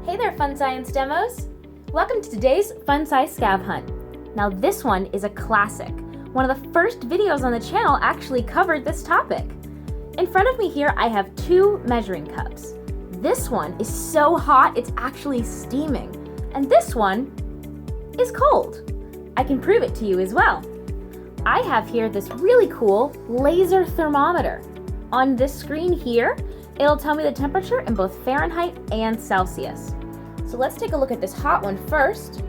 Hey there, Fun Science Demos! Welcome to today's Fun Size Scav Hunt. Now this one is a classic. One of the first videos on the channel actually covered this topic. In front of me here I have two measuring cups. This one is so hot it's actually steaming, and this one is cold. I can prove it to you as well. I have here this really cool laser thermometer. On this screen here, it'll tell me the temperature in both Fahrenheit and Celsius. So let's take a look at this hot one first.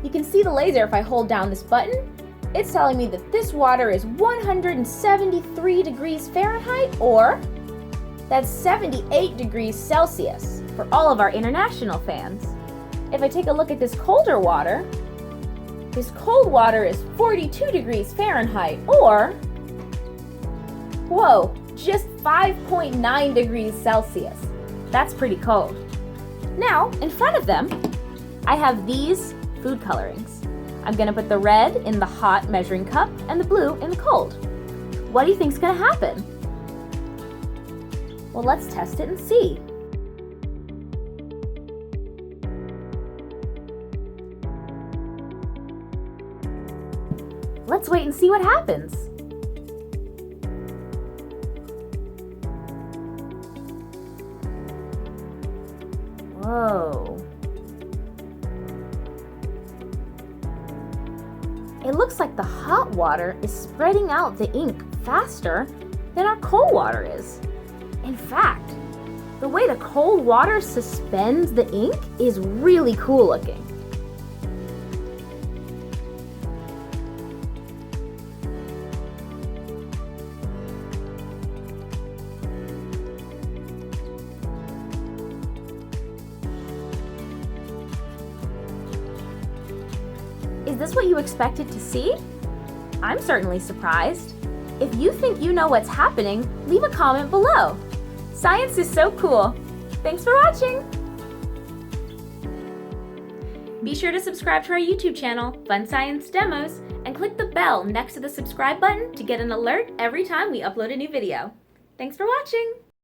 You can see the laser if I hold down this button. It's telling me that this water is 173 degrees Fahrenheit, or that's 78 degrees Celsius for all of our international fans. If I take a look at this colder water, this cold water is 42 degrees Fahrenheit, or, whoa, just 5.9 degrees Celsius. That's pretty cold. Now, in front of them, I have these food colorings. I'm gonna put the red in the hot measuring cup and the blue in the cold. What do you think's gonna happen? Well, let's test it and see. Let's wait and see what happens. Whoa. It looks like the hot water is spreading out the ink faster than our cold water is. In fact, the way the cold water suspends the ink is really cool looking. Is this what you expected to see? I'm certainly surprised. If you think you know what's happening, leave a comment below. Science is so cool. Thanks for watching. Be sure to subscribe to our YouTube channel, Fun Science Demos, and click the bell next to the subscribe button to get an alert every time we upload a new video. Thanks for watching.